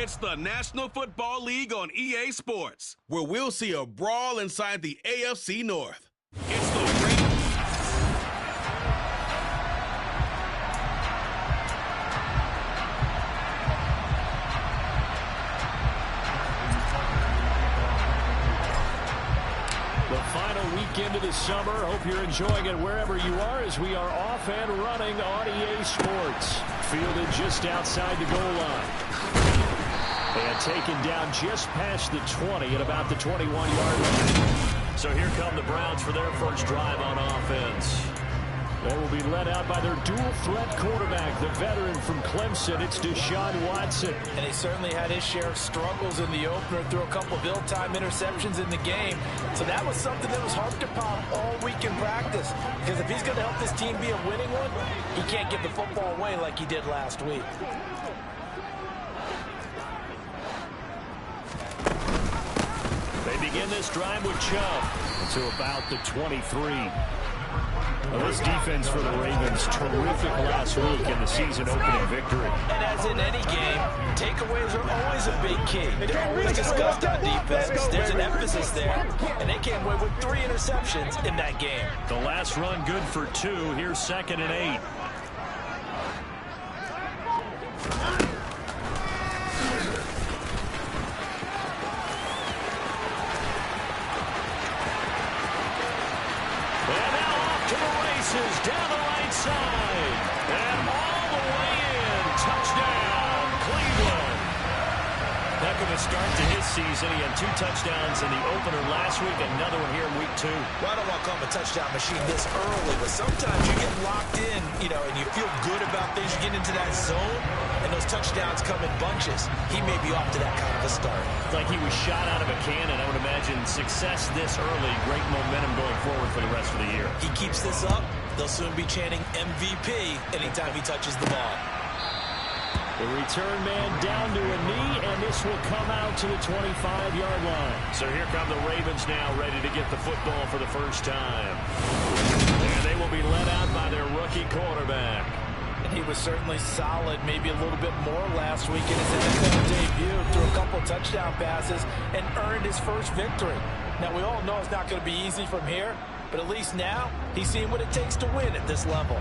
It's the National Football League on EA Sports, where we'll see a brawl inside the AFC North. It's the final weekend of the summer. Hope you're enjoying it wherever you are as we are off and running on EA Sports. Fielded just outside the goal line. And taken down just past the 20 at about the 21-yard line. So here come the Browns for their first drive on offense. They will be led out by their dual-threat quarterback, the veteran from Clemson. It's Deshaun Watson. And he certainly had his share of struggles in the opener, threw a couple of ill-timed interceptions in the game. So that was something that was harped upon all week in practice. Because if he's going to help this team be a winning one, he can't give the football away like he did last week. They begin this drive with Chubb to about the 23. Well, this defense for the Ravens, terrific last week in the season-opening victory. And as in any game, takeaways are always a big key. They're always discussed on defense. There's an emphasis there, and they came away with 3 interceptions in that game. The last run good for 2. Here's 2nd and 8. Down the right side, and all the way in. Touchdown, Cleveland. Heck of a start to his season. He had 2 touchdowns in the opener last week, another one here in week 2. Well, I don't want to call him a touchdown machine this early, but sometimes you get locked in, and you feel good about things. You get into that zone, and those touchdowns come in bunches. He may be off to that kind of a start. Like he was shot out of a cannon. I would imagine success this early, great momentum going forward for the rest of the year. He keeps this up, they'll soon be chanting MVP anytime he touches the ball. The return man down to a knee, and this will come out to the 25-yard line. So here come the Ravens now, ready to get the football for the first time. And they will be led out by their rookie quarterback. And he was certainly solid, maybe a little bit more last week in his NFL debut. Threw a couple touchdown passes and earned his first victory. Now, we all know it's not going to be easy from here, but at least now he's seeing what it takes to win at this level.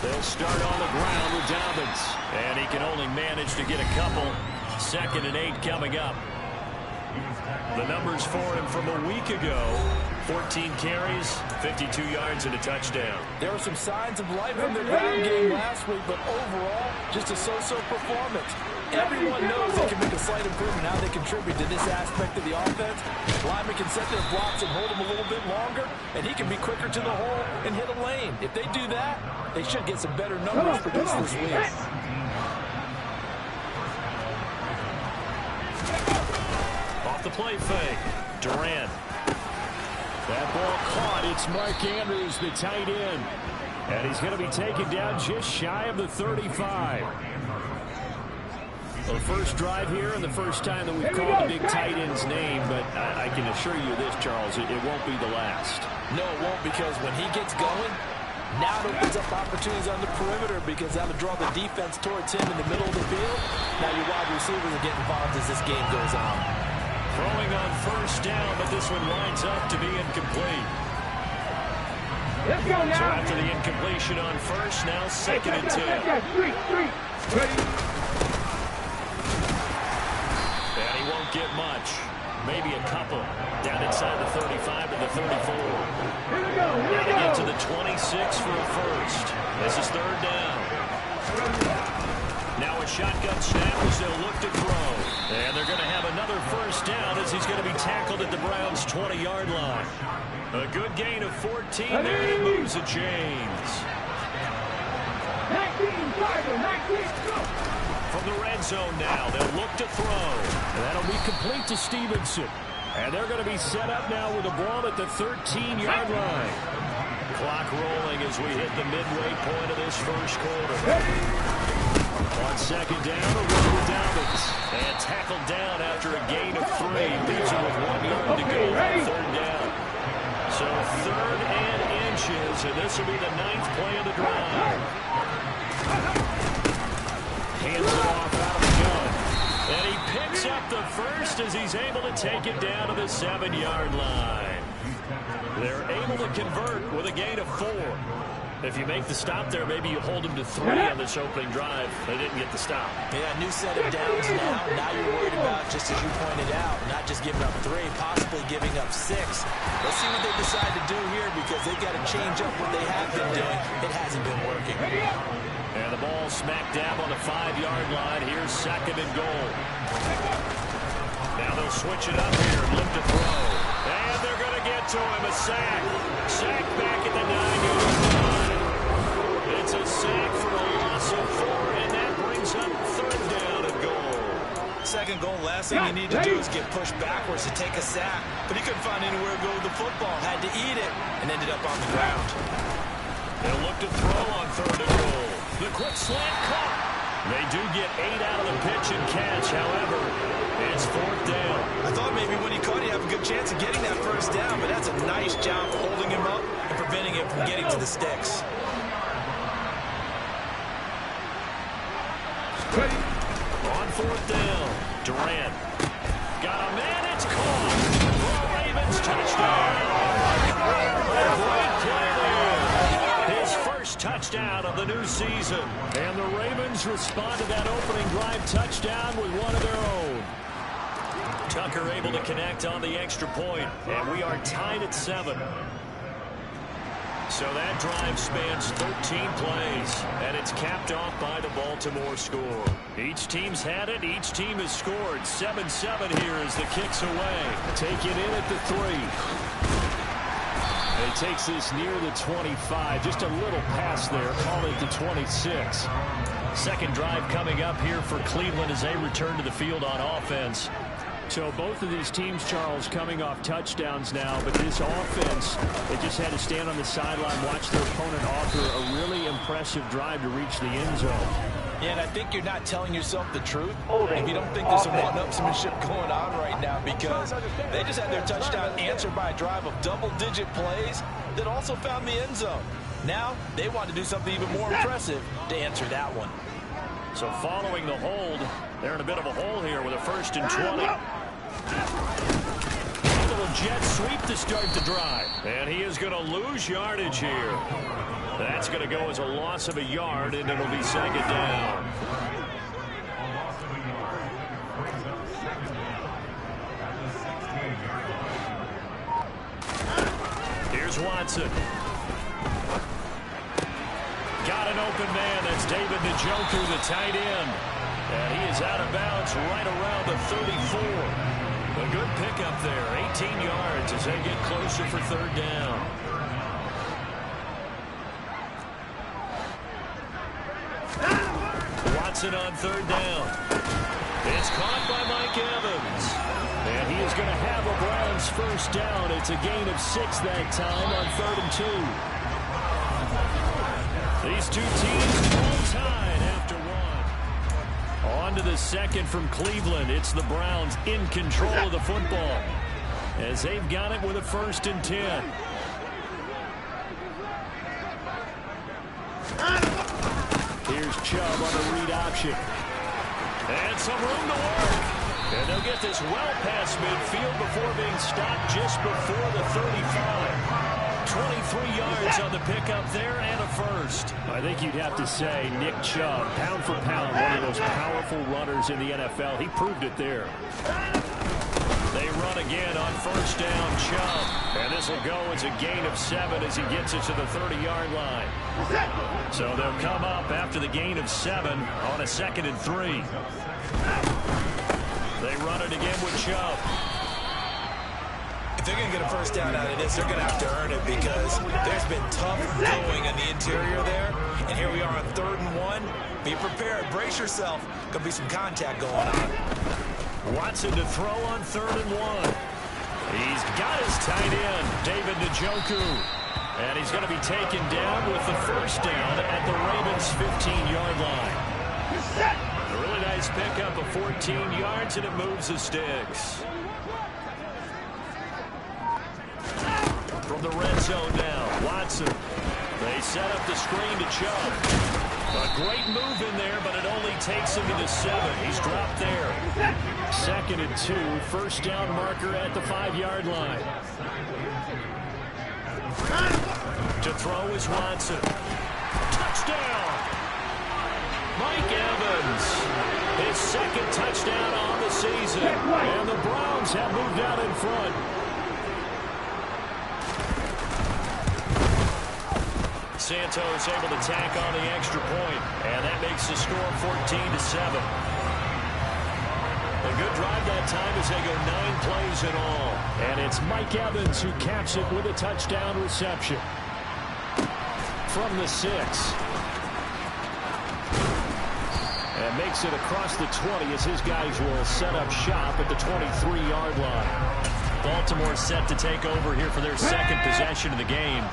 They'll start on the ground with Dobbins, and he can only manage to get a couple. 2nd and 8 coming up. The numbers for him from a week ago: 14 carries, 52 yards, and a touchdown. There were some signs of life in the ground game last week, but overall, just a so-so performance. Everyone knows they can make a slight improvement how they contribute to this aspect of the offense. Linemen can set their blocks and hold them a little bit longer, and he can be quicker to the hole and hit a lane. If they do that, they should get some better numbers produced this week. Off the play fake, Durant. That ball caught. It's Mark Andrews, the tight end. And he's going to be taken down just shy of the 35. Well, the first drive here and the first time that we've called the big tight end's name, but I can assure you this, Charles, it won't be the last. No, it won't, because when he gets going, now it opens up opportunities on the perimeter, because that'll draw the defense towards him in the middle of the field. Now your wide receivers will get involved as this game goes on. Throwing on first down, but this one winds up to be incomplete. Let's go now. So after the incompletion on first, now 2nd and 10. Ready. And he won't get much. maybe a couple. Down inside the 35 to the 34. Now they get to the 26 for a first. This is third down. Now a shotgun snap as they'll look to throw. And they're going to have another first down as he's going to be tackled at the Browns' 20-yard line. A good gain of 14 there to moves the chains. 19, Tiger, 19, go! From the red zone now, they'll look to throw. And that'll be complete to Stevenson. And they're going to be set up now with the ball at the 13-yard line. Clock rolling as we hit the midway point of this first quarter. On second down, a run with Dobbins. And tackled down after a gain of 3. Leaves him with 1 yard to go on third down. So third and inches, and this will be the 9th play of the drive. Hands it off out of the gun. And he picks up the first as he's able to take it down to the 7-yard line. They're able to convert with a gain of 4. If you make the stop there, maybe you hold them to 3 on this opening drive. They didn't get the stop. Yeah, new set of downs now. Now you're worried about, just as you pointed out, not just giving up 3, possibly giving up 6. Let's see what they decide to do here because they've got to change up what they have been doing. It hasn't been working. And the ball smack dab on the 5-yard line. Here's second and goal. Now they'll switch it up here and look to throw. And they're going to get to him. A sack. Sack back at the 9-yard line. It's a sack for a loss of 4, and that brings up third down and goal. Second goal, last thing you need to do is get pushed backwards to take a sack. But he couldn't find anywhere to go with the football. Had to eat it and ended up on the ground. They'll look to throw on third and goal. The quick slant caught. They do get 8 out of the pitch and catch. However, it's fourth down. I thought maybe when he caught, he'd have a good chance of getting that first down, but that's a nice job holding him up and preventing him from getting to the sticks. On fourth down, Durant. Got a man, it's caught. For a Ravens touchdown. A great play there. His first touchdown of the new season. And the Ravens respond to that opening drive touchdown with one of their own. Tucker able to connect on the extra point, and we are tied at 7. So that drive spans 13 plays, and it's capped off by the Baltimore score. Each team's had it. Each team has scored. 7-7 here as the kick's away. Take it in at the 3. He takes this near the 25. Just a little pass there. Call it the 26. Second drive coming up here for Cleveland as they return to the field on offense. So both of these teams, Charles, coming off touchdowns now, but this offense, they just had to stand on the sideline, watch their opponent offer a really impressive drive to reach the end zone. Yeah, and I think you're not telling yourself the truth if you don't think there's some one-upsmanship going on right now, because they just had their touchdown answered by a drive of double-digit plays that also found the end zone. Now they want to do something even more impressive to answer that one. So following the hold, they're in a bit of a hole here with a 1st and 20. A little jet sweep to start the drive. And he is going to lose yardage here. That's going to go as a loss of a yard, and it'll be second down. Here's Watson. Got an open man. That's David Njoku, the tight end. And he is out of bounds right around the 34. A good pickup there. 18 yards as they get closer for third down. Watson on third down. It's caught by Mike Evans. And he is going to have a Browns first down. It's a gain of 6 that time on 3rd and 2. These two teams tied after 1. On to the second from Cleveland. It's the Browns in control of the football as they've got it with a 1st and 10. Here's Chubb on the read option. And some room to work. And they'll get this well past midfield before being stopped just before the 35. 23 yards on the pickup there and a first. I think you'd have to say Nick Chubb, pound for pound, one of those powerful runners in the NFL. He proved it there. They run again on first down, Chubb. And this will go as a gain of 7 as he gets it to the 30-yard line. So they'll come up after the gain of 7 on a 2nd and 3. They run it again with Chubb. If they're going to get a first down out of this, they're going to have to earn it because there's been tough going in the interior there. And here we are on 3rd and 1. Be prepared. Brace yourself. Could be some contact going on. Watson to throw on 3rd and 1. He's got his tight end, David Njoku. And he's going to be taken down with the first down at the Ravens' 15-yard line. A really nice pickup of 14 yards, and it moves the sticks. From the red zone now, Watson. They set up the screen to Chubb. A great move in there, but it only takes him to the 7. He's dropped there. 2nd and 2, first down marker at the 5-yard line. To throw is Watson. Touchdown! Mike Evans. His 2nd touchdown on the season. And the Browns have moved out in front. Santos able to tack on the extra point, and that makes the score 14-7. A good drive that time as they go 9 plays in all. And it's Mike Evans who caps it with a touchdown reception. From the 6. And makes it across the 20 as his guys will set up shop at the 23-yard line. Baltimore set to take over here for their 2nd possession of the game.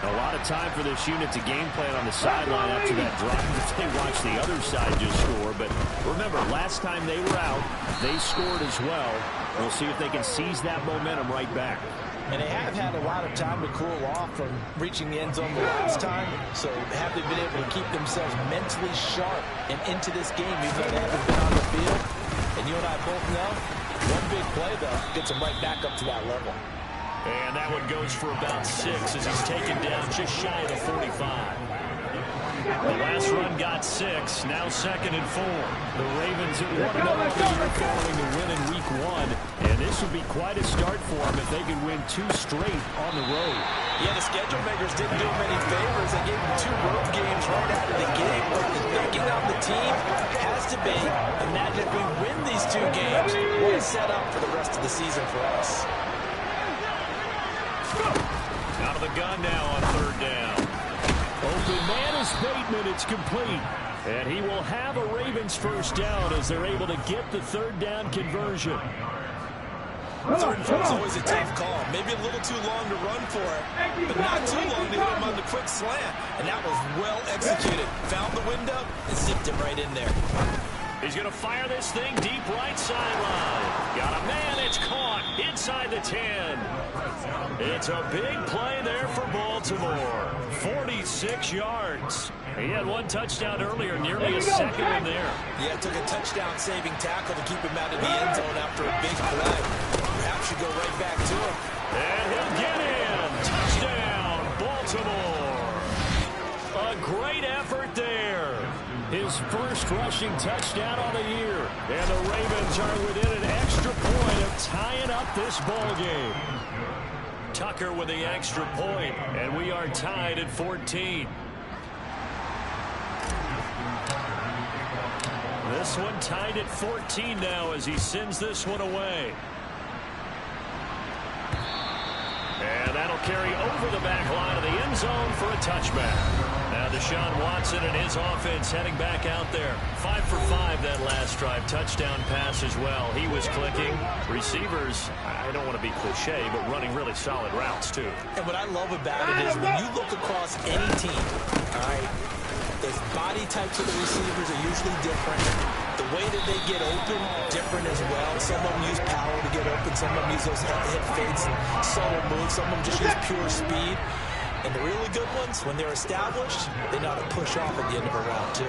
A lot of time for this unit to game plan on the sideline after that drive. They watch the other side just score. But remember, last time they were out, they scored as well. We'll see if they can seize that momentum right back. And they have had a lot of time to cool off from reaching the end zone the last time. So have they been able to keep themselves mentally sharp and into this game even though they haven't been on the field? And you and I both know, one big play, though, gets them right back up to that level. And that one goes for about 6 as he's taken down just shy of the 45. The last run got 6, now 2nd and 4. The Ravens at 1-0 following the win in Week 1. And this would be quite a start for them if they could win 2 straight on the road. Yeah, the schedule makers didn't do them any favors. They gave them 2 road games right out of the gate. But the thinking on the team has to be, imagine if we win these 2 games, what a setup for the rest of the season for us. Out of the gun now on 3rd down. Open man is Bateman. It's complete. And he will have a Ravens first down as they're able to get the 3rd down conversion. 3rd and 4 is always a tough call. Maybe a little too long to run for it, but not too long to hit him on the quick slant. And that was well executed. Found the window and zipped him right in there. He's going to fire this thing deep right sideline. Got a man. It's caught inside the 10. It's a big play there for Baltimore. 46 yards. He had 1 touchdown earlier, nearly a 2nd one there. Yeah, it took a touchdown-saving tackle to keep him out of the end zone after a big play. Perhaps you go right back to him. And he'll get in. Touchdown, Baltimore. A great effort there. His first rushing touchdown on the year. And the Ravens are within an extra point of tying up this ball game. Tucker with the extra point, and we are tied at 14. This one tied at 14 now as he sends this one away. And that'll carry over the back line of the end zone for a touchback. Now Deshaun Watson and his offense heading back out there. 5 for 5 that last drive. Touchdown pass as well. He was clicking. Receivers, I don't want to be cliche, but running really solid routes too. And what I love about it is when you look across any team, all right, the body types of the receivers are usually different. The way that they get open, different as well. Some of them use power to get open. Some of them use those hip fakes and subtle moves. Some of them just use pure speed. And the really good ones, when they're established, they know how to push off at the end of a route, too.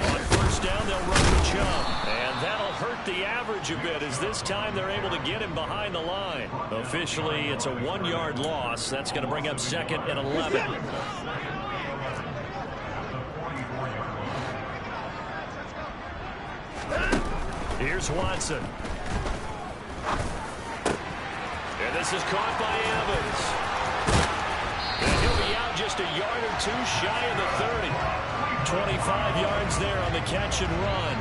On first down, they'll run the Chubb. And that'll hurt the average a bit as this time they're able to get him behind the line. Officially, it's a 1-yard loss. That's going to bring up 2nd and 11. Here's Watson. And this is caught by Evans. And he'll be out just a yard or two shy of the 30. 25 yards there on the catch and run.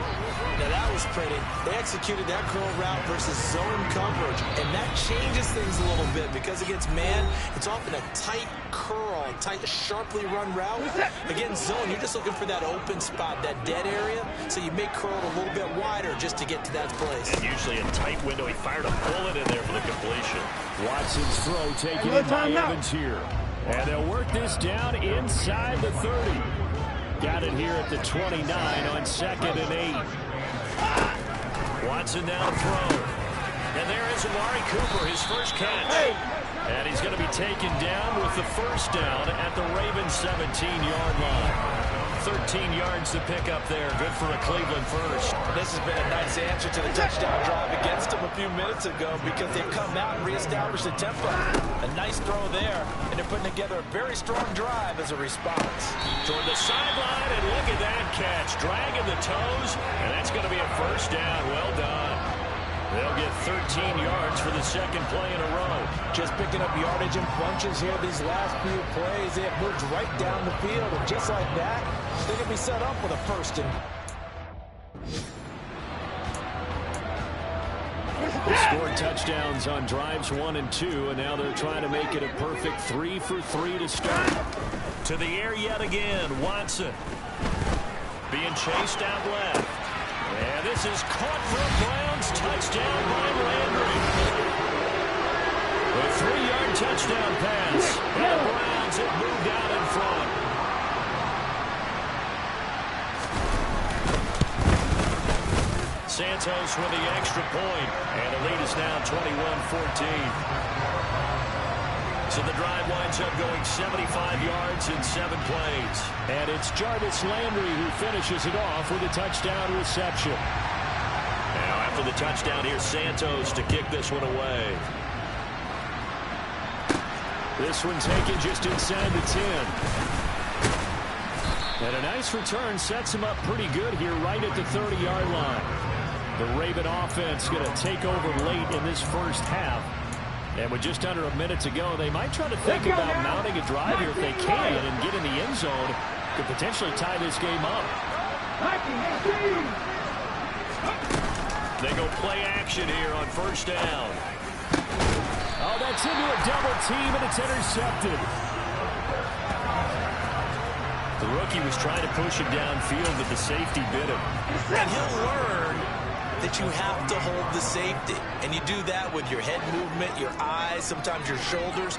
Now that was pretty. They executed that curl route versus zone coverage, and that changes things a little bit because against man, it's often a tight curl, tight, sharply run route. Against zone, you're just looking for that open spot, that dead area, so you make curl a little bit wider just to get to that place. And usually a tight window. He fired a bullet in there for the completion. Watson's throw taken in by Evans here. And they'll work this down inside the 30. Got it here at the 29 on 2nd and 8. Watson now to throw. And there is Amari Cooper, his first catch. And he's going to be taken down with the first down at the Ravens 17-yard line. 13 yards to pick up there. Good for a Cleveland first. This has been a nice answer to the touchdown drive against them a few minutes ago because they've come out and reestablished the tempo. A nice throw there, and they're putting together a very strong drive as a response. Toward the sideline, and look at that catch. Dragging the toes, and that's going to be a first down. Well done. They'll get 13 yards for the second play in a row. Just picking up yardage in bunches here these last few plays. They have moved right down the field, and just like that, they're going to be set up for the first and... They scored touchdowns on drives 1 and 2, and now they're trying to make it a perfect 3 for 3 to start. To the air yet again, Watson. Being chased out left. And this is caught for a Browns touchdown by Landry. A 3-yard touchdown pass. And the Browns have moved out in front. Santos with the extra point. And the lead is now 21-14. So the drive winds up going 75 yards in 7 plays. And it's Jarvis Landry who finishes it off with a touchdown reception. Now after the touchdown, here's Santos to kick this one away. This one taken just inside the 10. And a nice return sets him up pretty good here right at the 30-yard line. The Raven offense going to take over late in this first half. And with just under a minute to go, they might try to think about mounting a drive here if they can and get in the end zone. Could potentially tie this game up. They go play action here on first down. Oh, that's into a double team, and it's intercepted. The rookie was trying to push him downfield, but the safety bit him. And he'll learn that you have to hold the safety. And you do that with your head movement, your eyes, sometimes your shoulders.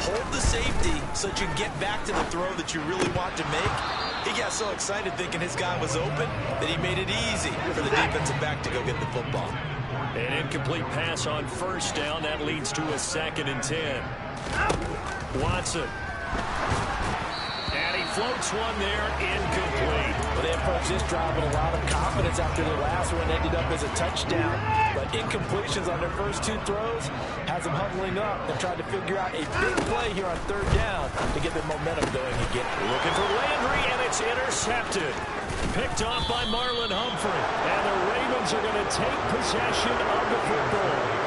Hold the safety so that you can get back to the throw that you really want to make. He got so excited thinking his guy was open that he made it easy for the defensive back to go get the football. An incomplete pass on first down. That leads to a 2nd and 10. Watson. And he floats one there, incomplete. Well, they approached this drive with a lot of confidence after their last one ended up as a touchdown. But incompletions on their first 2 throws has them huddling up and trying to figure out a big play here on 3rd down to get their momentum going again. Looking for Landry, and it's intercepted. Picked off by Marlon Humphrey. And the Ravens are going to take possession of the football.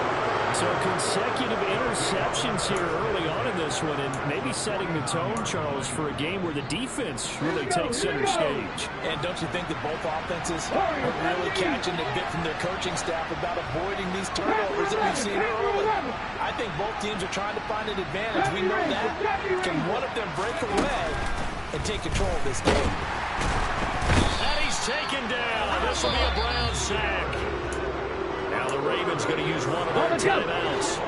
So consecutive interceptions here early on in this one, and maybe setting the tone, Charles, for a game where the defense really takes center stage. And don't you think that both offenses are really catching the bit from their coaching staff about avoiding these turnovers that we've seen early? I think both teams are trying to find an advantage. We know that. Can one of them break away and take control of this game? And he's taken down. This will be a Browns sack. Now the Ravens going to use one of their timeouts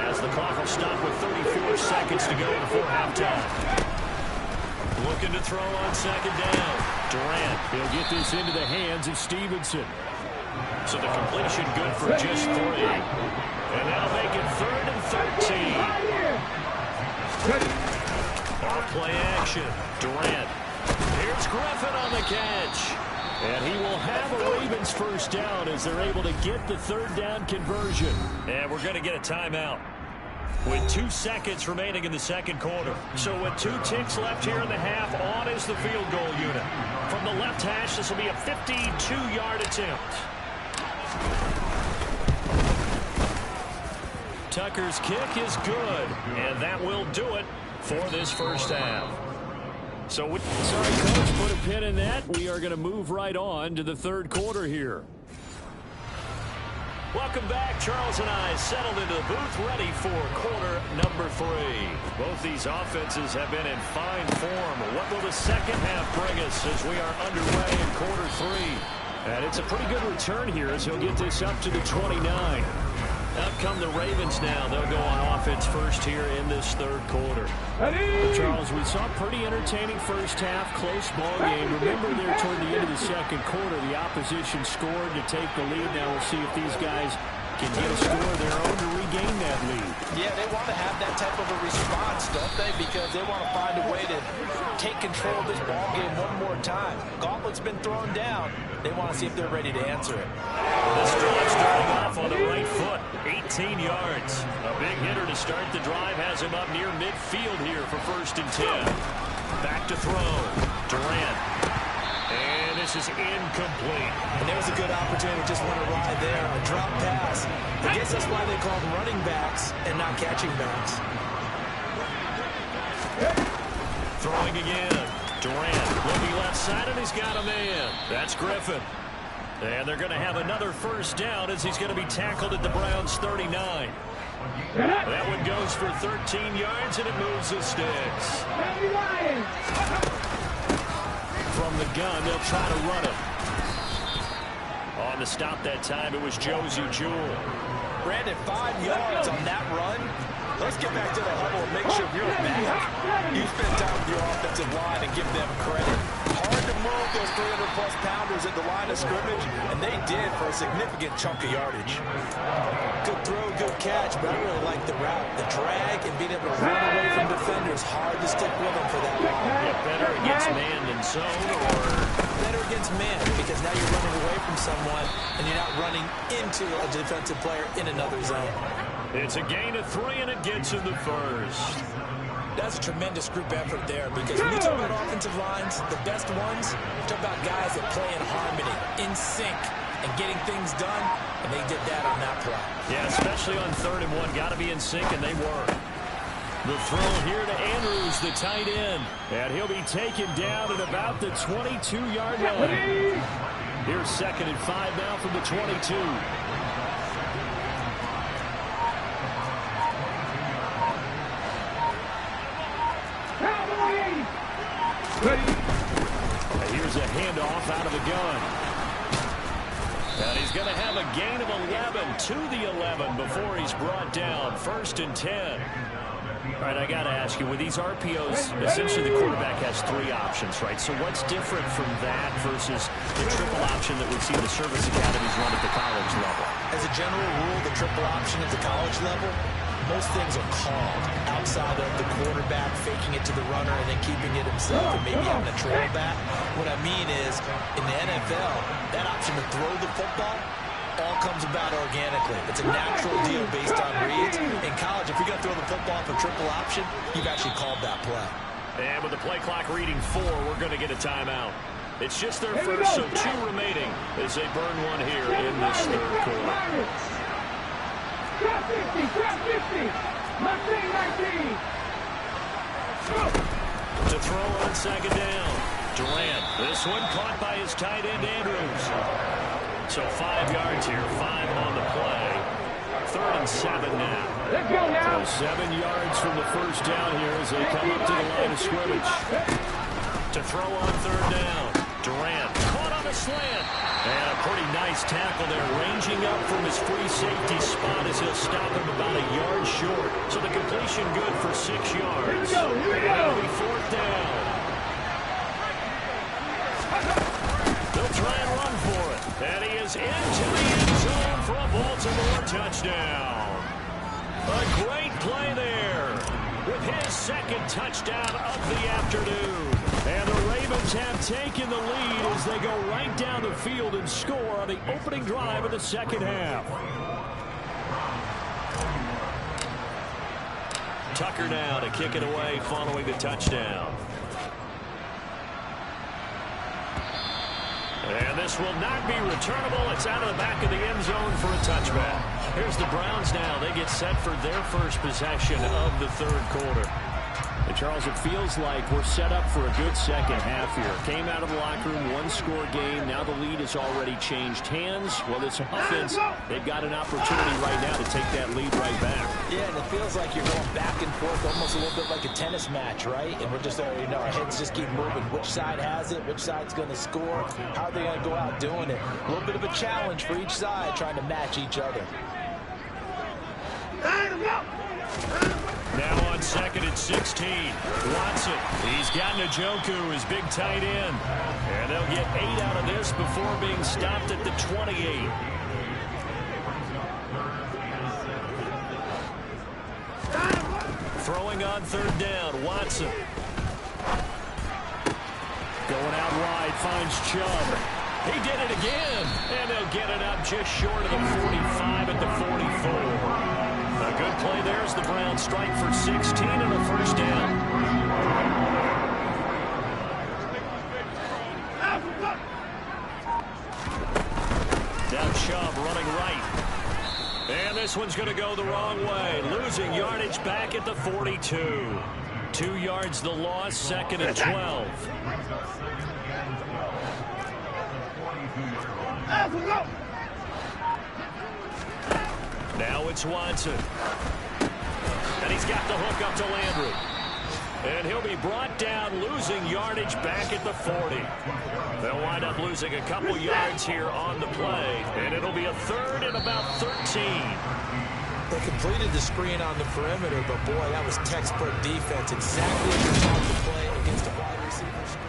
as the clock will stop with 34 seconds to go before halftime. Looking to throw on 2nd down. Durant. He'll get this into the hands of Stevenson. So the completion good for just 3. And that'll make it 3rd and 13. Off play action. Durant. Here's Griffin on the catch. And he will have a Ravens first down as they're able to get the 3rd down conversion. And we're going to get a timeout with 2 seconds remaining in the 2nd quarter. So with 2 ticks left here in the half, on is the field goal unit. From the left hash, this will be a 52-yard attempt. Tucker's kick is good, and that will do it for this first half. So, sorry, Coach, put a pin in that. We are going to move right on to the third quarter here. Welcome back. Charles and I settled into the booth, ready for quarter number 3. Both these offenses have been in fine form. What will the second half bring us as we are underway in quarter 3? And it's a pretty good return here as he'll get this up to the 29. Up come the Ravens now. They'll go on offense first here in this third quarter. Well, Charles, we saw a pretty entertaining first half, close ball game. Remember there toward the end of the second quarter, the opposition scored to take the lead. Now we'll see if these guys can get a score of their own to regain that lead. Yeah, they want to have that type of a response, don't they? Because they want to find a way to take control of this ball game one more time. Gauntlet's been thrown down. They want to see if they're ready to answer it. This drive starting off on the right foot, 18 yards. A big hitter to start the drive has him up near midfield here for 1st and 10. Back to throw. Durant. And this is incomplete. And there was a good opportunity, just went a ride there, a drop pass. I guess that's why they call them running backs and not catching backs. Throwing again. Durant looking left side, and he's got a man. That's Griffin. And they're going to have another first down as he's going to be tackled at the Browns' 39. That one goes for 13 yards, and it moves the sticks. From the gun, they'll try to run him. On the stop that time, it was Josie Jewell. Brandon, 5 yards on that run. Let's get back to the huddle and make sure you're back. You spend time with your offensive line and give them credit. Hard to move those 300-plus pounders at the line of scrimmage, and they did for a significant chunk of yardage. Good throw, good catch, but I really like the route. The drag and being able to run away from defenders, hard to stick with them for that long. Yeah, better against man than zone, or better against man, because now you're running away from someone and you're not running into a defensive player in another zone. It's a gain of 3, and it gets in the first. That's a tremendous group effort there, because when you talk about offensive lines, the best ones, you talk about guys that play in harmony, in sync, and getting things done, and they did that on that play. Yeah, especially on 3rd and 1. Got to be in sync, and they were. The throw here to Andrews, the tight end. And he'll be taken down at about the 22-yard line. Here's 2nd and 5 now from the 22. Here's a handoff out of the gun. And he's going to have a gain of 11 to the 11 before he's brought down. 1st and 10. All right, I got to ask you, with these RPOs, essentially the quarterback has 3 options, right? So what's different from that versus the triple option that we see the service academies run at the college level? As a general rule, the triple option at the college level, most things are called outside of the quarterback faking it to the runner and then keeping it himself and maybe having a trail back. What I mean is, in the NFL, that option to throw the football all comes about organically. It's a natural deal based on reads. In college, if you're going to throw the football for triple option, you've actually called that play. And with the play clock reading 4, we're going to get a timeout. It's just their first, so 2 remaining as they burn one here in this third quarter. Drop 50, drop 50. Mustang 19. To throw on 2nd down. Durant, this one caught by his tight end Andrews. So 5 yards here, 5 on the play. 3rd and 7 now. Let's go now. So 7 yards from the first down here as they come up to the line of scrimmage. To throw on 3rd down. Durant caught on a slant. And a pretty nice tackle there, ranging up from his free safety spot as he'll stop him about a yard short. So the completion good for 6 yards. Here we go. It'll be 4th down. They'll try and run for it. And he is into the end zone for a Baltimore touchdown. A great play there with his 2nd touchdown of the afternoon. And the Ravens have taken the lead as they go right down the field and score on the opening drive of the second half. Tucker now to kick it away following the touchdown. And this will not be returnable. It's out of the back of the end zone for a touchback. Here's the Browns now. They get set for their first possession of the third quarter. And Charles, it feels like we're set up for a good second half here. Came out of the locker room, one-score game. Now the lead has already changed hands. Well, this offense, they've got an opportunity right now to take that lead right back. Yeah, and it feels like you're going back and forth, almost a little bit like a tennis match, right? And we're just, our heads just keep moving. Which side has it? Which side's going to score? How are they going to go out doing it? A little bit of a challenge for each side, trying to match each other. Now on second and 16. Watson. He's got Njoku, his big tight end. And they'll get 8 out of this before being stopped at the 28. Throwing on third down. Watson. Going out wide, finds Chubb. He did it again. And they'll get it up just short of the 45 at the 44. A good play there as the Browns strike for 16 and a first down. Now Chubb running right. And this one's going to go the wrong way. Losing yardage back at the 42. 2 yards the loss, second and 12. Now it's Watson. And he's got the hook up to Landry. And he'll be brought down, losing yardage back at the 40. They'll wind up losing a couple yards here on the play. And it'll be a third and about 13. They completed the screen on the perimeter, but boy, that was textbook defense. Exactly as you want to play against a wide receiver screen.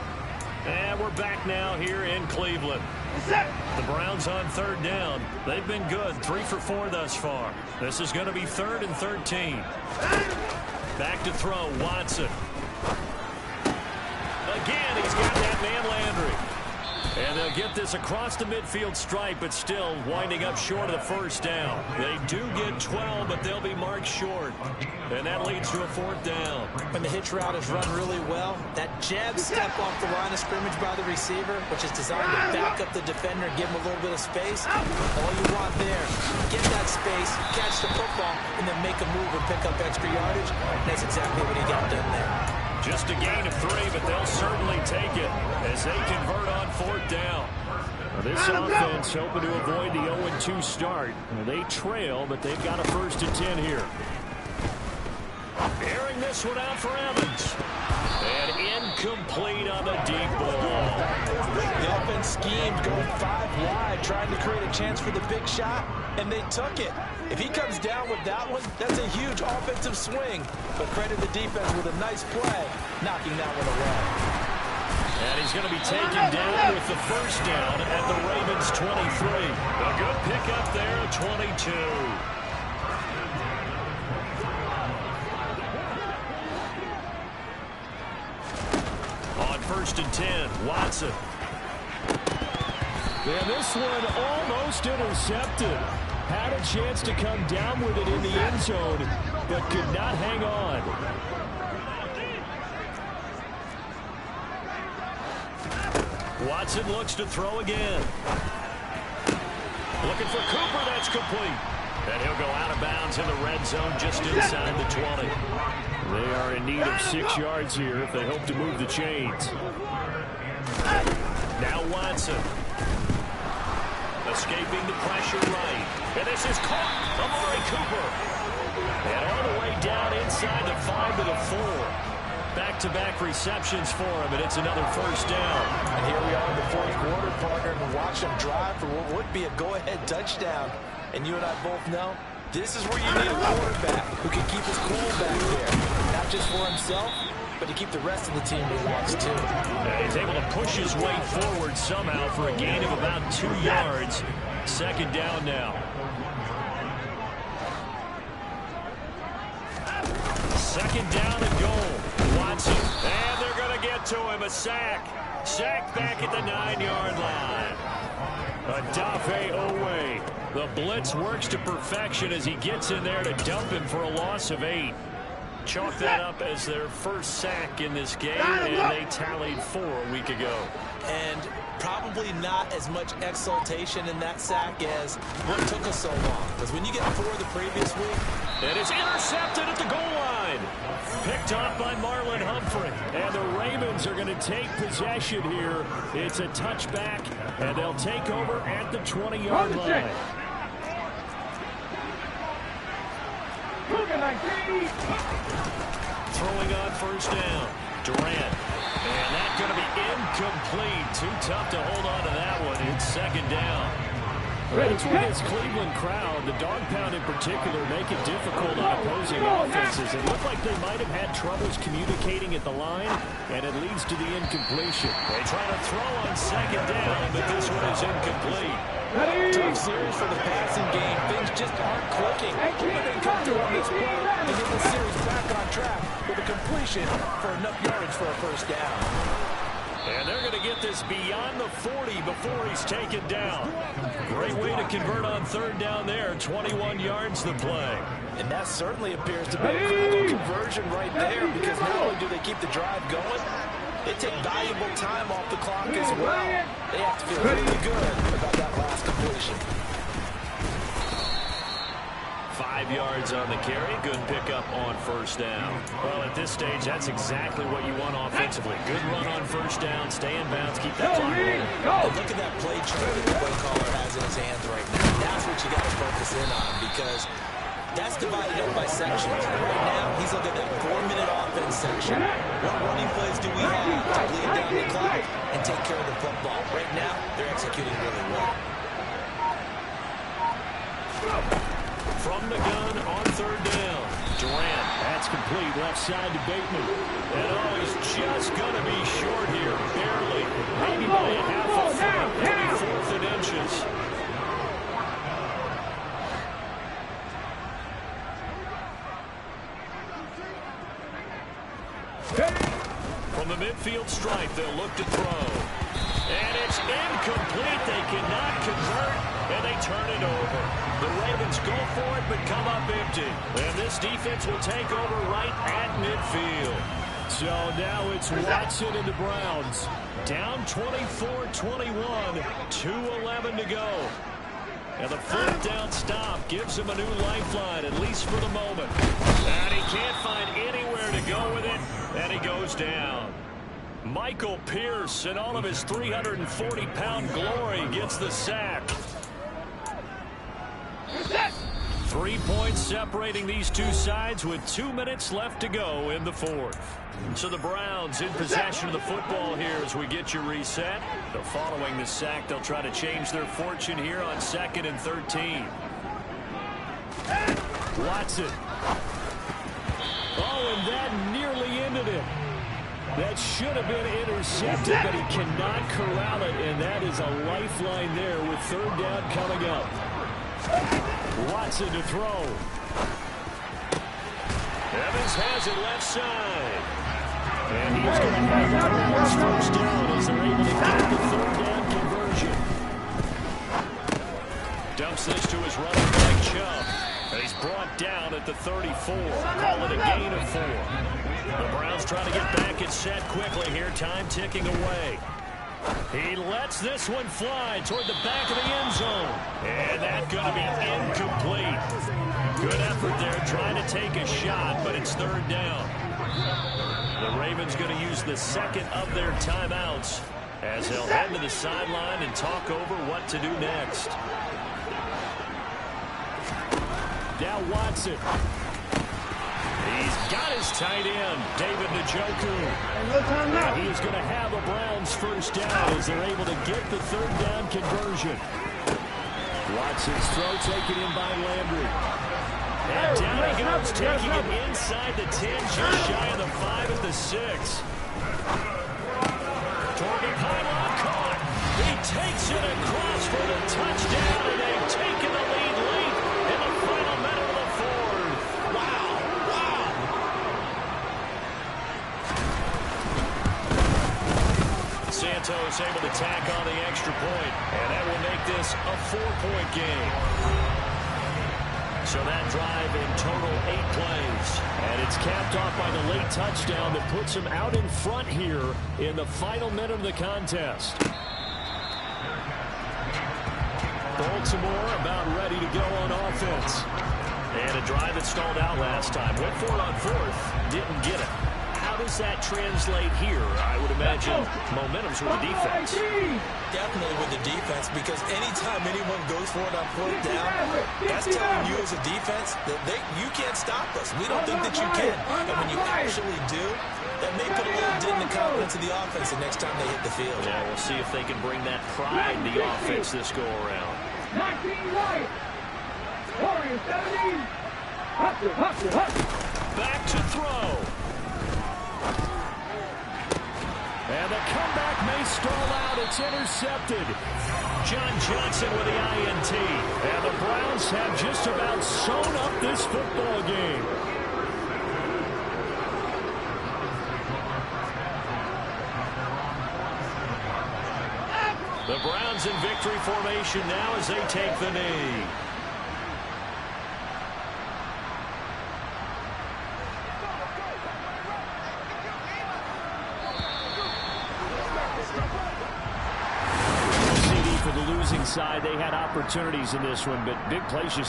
And we're back now here in Cleveland. The Browns on third down. They've been good, 3 for 4 thus far. This is going to be third and 13. Back to throw, Watson. Again, he's got that man Landry. And they'll get this across the midfield stripe, but still winding up short of the first down. They do get 12, but they'll be marked short. And that leads to a fourth down. When the hitch route is run really well, that jab step off the line of scrimmage by the receiver, which is designed to back up the defender and give him a little bit of space, all you want there, get that space, catch the football, and then make a move and pick up extra yardage. And that's exactly what he got done there. Just a gain of 3, but they'll certainly take it as they convert on fourth down. Now this offense hoping to avoid the 0-2 start. They trail, but they've got a first and 10 here. Airing this one out for Evans. And incomplete on the deep ball. The offense schemed going 5 wide, trying to create a chance for the big shot, and they took it. If he comes down with that one, that's a huge offensive swing. But credit the defense with a nice play, knocking that one away. And he's going to be taken down with the first down at the Ravens 23. A good pickup there at 22. On first and 10, Watson. And this one almost intercepted. Had a chance to come down with it in the end zone, but could not hang on. Watson looks to throw again. Looking for Cooper, that's complete. And he'll go out of bounds in the red zone just inside the 20. They are in need of 6 yards here if they hope to move the chains. Now Watson. Escaping the pressure right. And this is caught. Amari Cooper. And all the way down inside the 5 to the 4. Back-to-back receptions for him, and it's another first down. And here we are in the fourth quarter, partner, and watch him drive for what would be a go-ahead touchdown. And you and I both know this is where you need a quarterback who can keep his cool back there. Not just for himself, but to keep the rest of the team relaxed too. And he's able to push his way forward somehow for a gain of about 2 yards. Second down now. Second down and goal. Watson. And they're going to get to him. A sack. Sacked back at the 9-yard line. Odafe Oweh. The blitz works to perfection as he gets in there to dump him for a loss of 8. Chalk that up as their first sack in this game, and they tallied 4 a week ago. And probably not as much exultation in that sack as what took us so long. Because when you get 4 the previous week, it is intercepted at the goal line. Picked off by Marlon Humphrey. And the Ravens are going to take possession here. It's a touchback, and they'll take over at the 20-yard line. Throwing on first down. Durant. And that's going to be incomplete. Too tough to hold on to that one. It's second down. It's with this Cleveland crowd, the dog pound in particular, make it difficult on opposing offenses. It looked like they might have had troubles communicating at the line, and it leads to the incompletion. They try to throw on second down, but this one is incomplete. Tough series for the passing game. Things just aren't clicking. But they come through on this play and get the series back on track with a completion for enough yardage for a first down. And they're going to get this beyond the 40 before he's taken down. Great way to convert on third down there. 21 yards the play. And that certainly appears to be a critical conversion right there, because not only do they keep the drive going, they take valuable time off the clock as well. They have to feel really good about that last completion. 5 yards on the carry. Good pickup on first down. Well, at this stage, that's exactly what you want offensively. Good run on first down. Stay in bounds. Keep that clock rolling. And look at that play chart that the play caller has in his hands right now. That's what you got to focus in on, because that's divided up by sections. Right now, he's looking at that 4-minute offense section. What running plays do we have to bleed down the clock and take care of the football? Right now, they're executing really well. From the gun on third down. Durant, that's complete. Left side to Bateman. And he's just going to be short here. Barely. Maybe by a half a foot. 34th and inches. From the midfield stripe, they'll look to throw. And it's incomplete. They cannot convert, and they turn it over. The Ravens go for it, but come up empty. And this defense will take over right at midfield. So now it's Watson and the Browns. Down 24-21, 2:11 to go. And the fourth down stop gives him a new lifeline, at least for the moment. And he can't find anywhere to go with it, and he goes down. Michael Pierce, in all of his 340-pound glory, gets the sack. 3 points separating these two sides with 2 minutes left to go in the fourth. So the Browns in possession of the football here as we get you reset. So following the sack, they'll try to change their fortune here on 2nd and 13. Watson. Oh, and that nearly ended it. That should have been intercepted, but he cannot corral it, and that is a lifeline there with third down coming up. Watson to throw. Evans has it left side. And he's going to have the Browns first down as they're able to get the third down conversion. Dumps this to his running back, Chubb. And he's brought down at the 34. Call it a gain of 4. The Browns trying to get back and set quickly here. Time ticking away. He lets this one fly toward the back of the end zone. And that's going to be incomplete. Good effort there trying to take a shot, but it's third down. The Ravens going to use the second of their timeouts as they'll head to the sideline and talk over what to do next. Now Watson. He's got his tight end, David Njoku. And he is going to have a Browns first down as they're able to get the third down conversion. Watson's throw taken in by Landry. And down he goes, taking it inside the 10, just shy of the 5 at the 6. Torgan Pylon caught. He takes it across for the touchdown, and they've taken the lead late in the final minute of the fourth. Wow, wow. Santos able to tack on the extra point, and that will make this a 4-point game. So that drive in total 8 plays. And it's capped off by the late touchdown that puts him out in front here in the final minute of the contest. Baltimore about ready to go on offense. And a drive that stalled out last time. Went for it on fourth. Didn't get it. How does that translate here? I would imagine momentum's with the defense. Definitely with the defense, because anytime anyone goes for it on fourth down, that's telling you as a defense that you can't stop us. We don't think that you can. And when you actually do, that may put a little dent in the confidence of the offense the next time they hit the field. Yeah, we'll see if they can bring that pride in the offense this go around. 19 right. Warriors 17. Back to throw. And the comeback may stall out. It's intercepted. John Johnson with the INT. And the Browns have just about sewn up this football game. The Browns in victory formation now as they take the knee. CD for the losing side. They had opportunities in this one, but big plays just